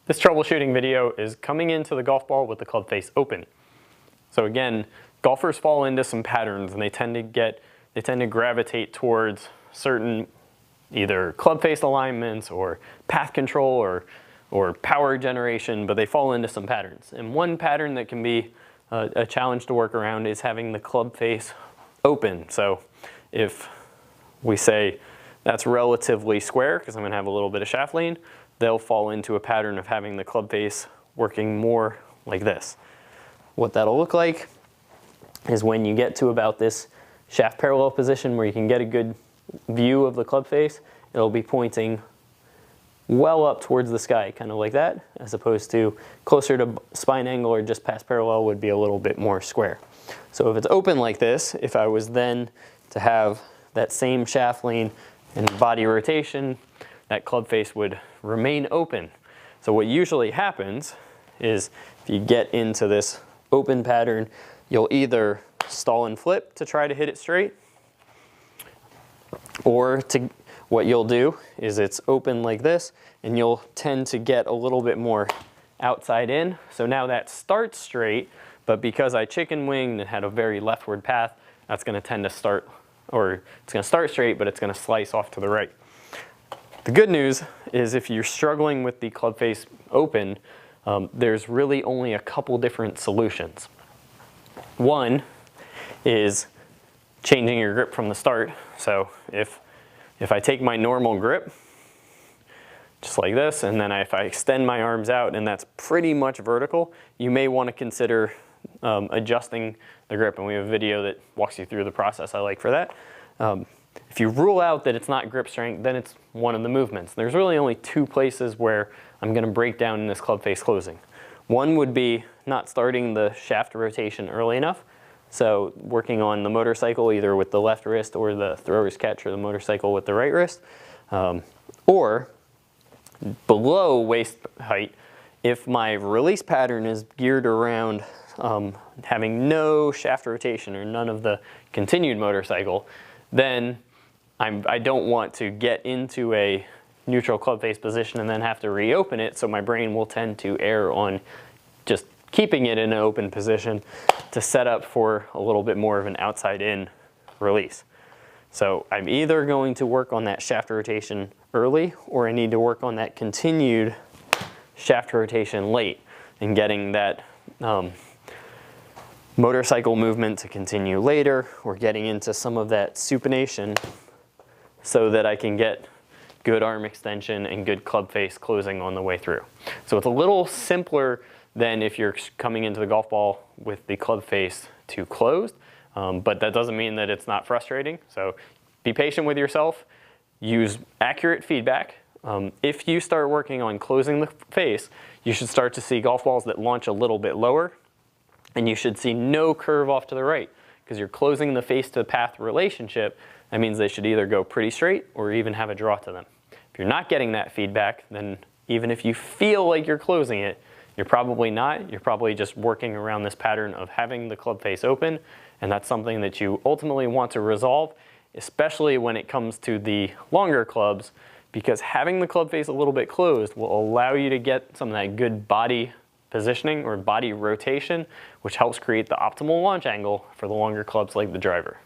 This troubleshooting video is coming into the golf ball with the club face open. So again, golfers fall into some patterns and they tend to gravitate towards certain either club face alignments or path control or power generation, but they fall into some patterns. And one pattern that can be a challenge to work around is having the club face open. So if we say that's relatively square, because I'm going to have a little bit of shaft lean, they'll fall into a pattern of having the club face working more like this. What that'll look like is when you get to about this shaft parallel position where you can get a good view of the club face, it'll be pointing well up towards the sky, kind of like that, as opposed to closer to spine angle or just past parallel would be a little bit more square. So if it's open like this, if I was then to have that same shaft lean and body rotation, that club face would remain open. So what usually happens is if you get into this open pattern, you'll either stall and flip to try to hit it straight, or what you'll do is it's open like this and you'll tend to get a little bit more outside in. So now that starts straight, but because I chicken winged and had a very leftward path, that's going to tend to start, or it's going to start straight, but it's going to slice off to the right. The good news is if you're struggling with the club face open, there's really only a couple different solutions. One is changing your grip from the start. So if I take my normal grip, just like this, and then if I extend my arms out and that's pretty much vertical, you may want to consider adjusting the grip, and we have a video that walks you through the process I like for that. If you rule out that it's not grip strength, then it's one of the movements. There's really only two places where I'm going to break down in this club face closing. One would be not starting the shaft rotation early enough. So working on the motorcycle either with the left wrist or the thrower's catch, or the motorcycle with the right wrist. Or below waist height, if my release pattern is geared around having no shaft rotation or none of the continued motorcycle, then I don't want to get into a neutral club face position and then have to reopen it, so my brain will tend to err on just keeping it in an open position to set up for a little bit more of an outside in release. So I'm either going to work on that shaft rotation early, or I need to work on that continued shaft rotation late and getting that motorcycle movement to continue later, or getting into some of that supination so that I can get good arm extension and good club face closing on the way through. So it's a little simpler than if you're coming into the golf ball with the club face too closed, but that doesn't mean that it's not frustrating. So be patient with yourself, use accurate feedback. If you start working on closing the face, you should start to see golf balls that launch a little bit lower, and you should see no curve off to the right, because you're closing the face to path relationship. That means they should either go pretty straight or even have a draw to them. If you're not getting that feedback, then even if you feel like you're closing it, you're probably not. You're probably just working around this pattern of having the club face open, and that's something that you ultimately want to resolve, especially when it comes to the longer clubs, because having the club face a little bit closed will allow you to get some of that good body positioning or body rotation, which helps create the optimal launch angle for the longer clubs like the driver.